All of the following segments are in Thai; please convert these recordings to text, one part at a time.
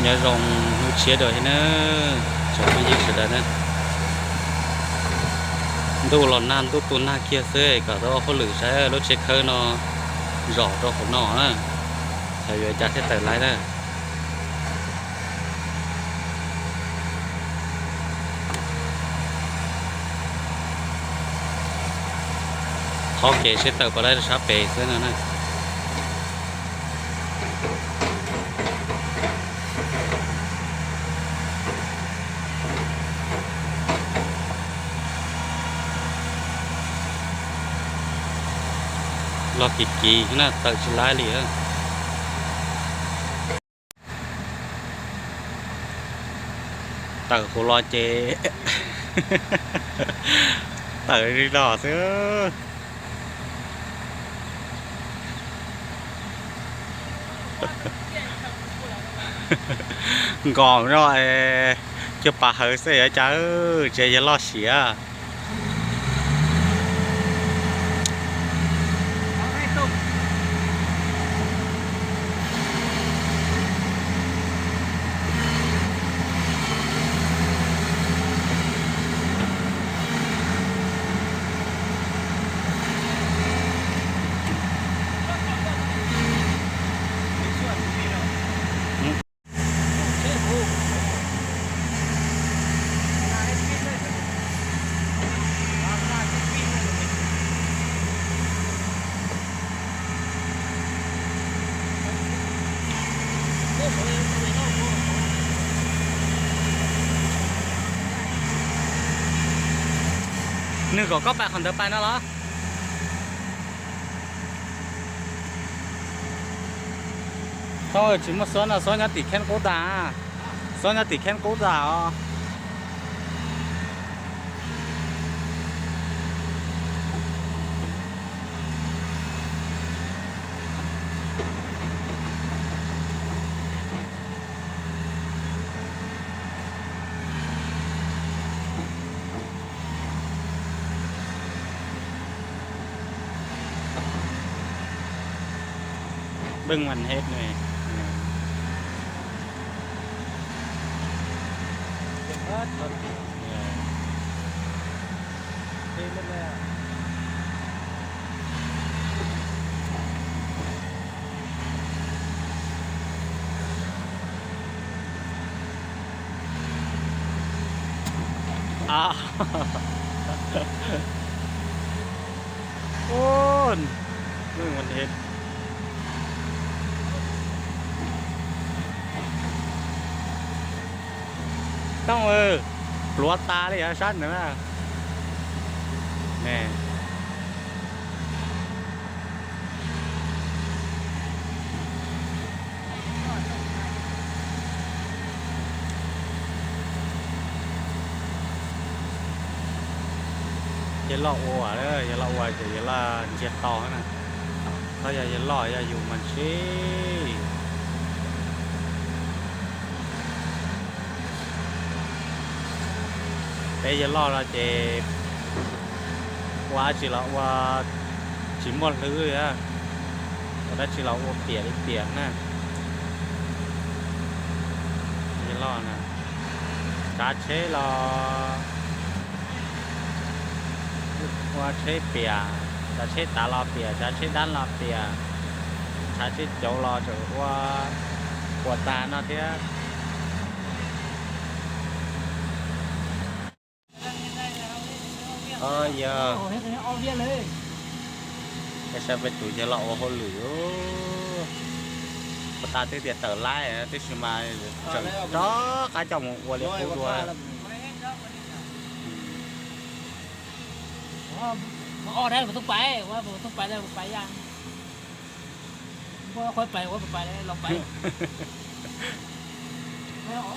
nhớ rồng chia đời nó cho cái gì sự đó nè tu lòn nan tu na kia xe cả đó có lử sẽ nó check hơi nó rõ đó của nó á thầy về cha sẽ tự lái đó khó kể sẽ tự vào đây sắp về thế nào này lo kỳ kỳ cái nào tự chỉ lái liền tự của lo chê tự đi đỏ xưa còn rồi cho bà hơi xe chứ chơi lo xỉaนึกก็ไปคนเดินไปนั่นเหรอthôi chỉ một số là số nhà tỷ khen cố đà số nhà tỷ khen cố đà bưng mình hết này hết rồi đi lên đây à ôn bưng mình hếtต้องปลวดตาเลยอะสั้นนะแน่ยันล่อวัวเลยยันล่อวัวจะยันล่าเจ็ดต่อนะเขาอย่ายันล่ออย่าอยู่มันสิbây giờ lo là chị qua chỉ là qua chỉ một thứ thôi á đó chỉ là qua tiền nè bây giờ lo nè cá chế là qua chế bìa cá chế đá là bìa cá chế đá là bìa cá chế chỗ lo chỗ qua qua ta nó thế giờ cái xe về tụi giờ lọ hồ lửa ta tới tiền tờ lái tới xem mà đó cả chồng qua liền cô đùa ở đây mà tung bay qua tung bay đây bay ra qua khói bay đây lọc bay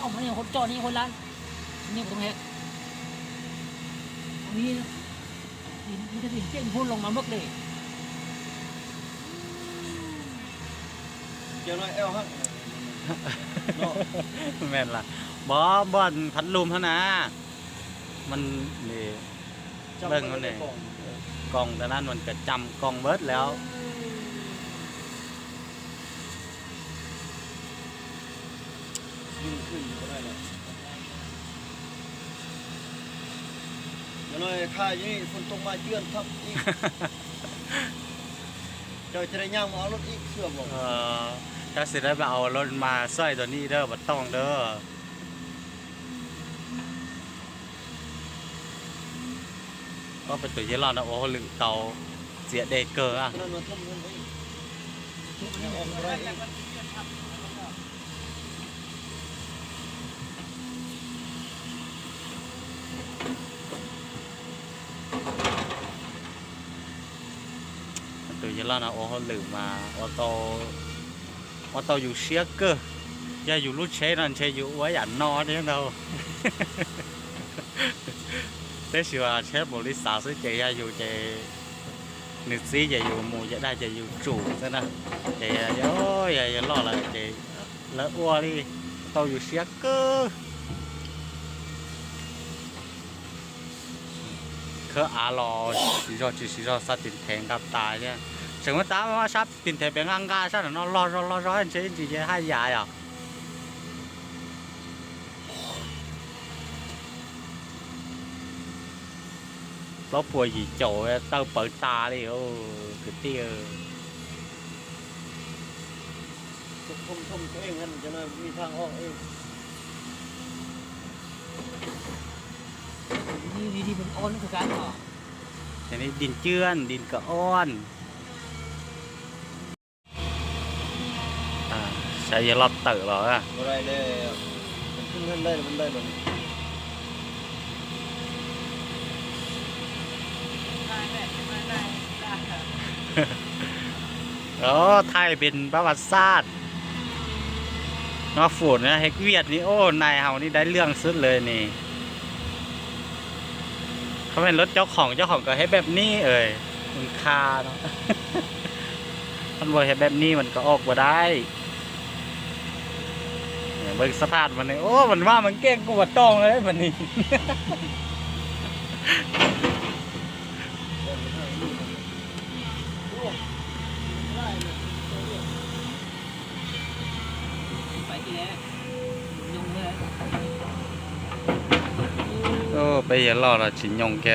ông nàyคนจอนี่คนล้านนี่ผมเห็นนี่มันจะเส้นพุ่นลงมาเมื่อเลยเกี่ยวน้อยเอวฮะแม่นล่ะบ่อนพัดลมเท่านะมันนี่เบิ่งมันนี่กองแต่นั้นมันก็จำกองเบิดแล้ว ม ขึ้นก็ได้แล้วอย่างน้อยถ้าอย่างนี้ฝนตกมาเจือนทับอีกเจ้าจะได้ย่างมาเอารถอีกเชื่อบอก ถ้าสิได้ไปเอารถมาใส่ตัวนี้เด้อบ่ต้องเด้อก็เป็นตัวเยลอนนะโอ้หรือเตาเสียเดเกอร์อ่ะ นั่นมาทุ่มเงินไปทุกอย่างออกมาได้อีก ตัวเยลอนนะโอ้หรือมาô tôอยู่เชียเกอร์อย่าอยู่รุ่นเชนั่นเชอยู่ไว้อย่านอนเนี่ยเรา thế thì là chế bộ lý xã sẽ chạy ra dù chạy nước xí chạy dù mùa chạy đây chạy dù chủ thế nào chạy gió chạy lo là chạy lỡ qua đi tàu dù xe cơ khớ à lò chỉ do sát tiền thèn gặp tài chứ chẳng có tá mà sát tiền thèn bên ngang ga sao là nó lo anh chế chỉ hai dài à có bùa gì chỗ tao bở ta đi ô cái tia ทุ่มตัวเองนั่นจะน่ามีทางออกเอง ดีมันอ่อนคือการเหรอ อันนี้ดินเจือนดินกระอ้อนใช้ยาลอบเต๋อหรออ่ะ อะไรเลยมันขึ้นเงินได้มันได้แบบนี้ ไทยเป็นประวัติศาสตร์นอฝุ่นนะเฮกเวียดนี่โอ้นายเฮานี่ได้เรื่องสุดเลยนี่เขาเป็นรถเจ้าของก็ให้แบบนี้คุณค่าเนาะ มันบอกให้แบบนี้มันก็ออกมาได้เบิ่งสภาพมันนี่โอ้มันว่ามันเก่งกว่าต้องเลยมันนี่ ไปกี่แล้วยงเลย โอ้ไปเห็นรอดละชิ้นยงแก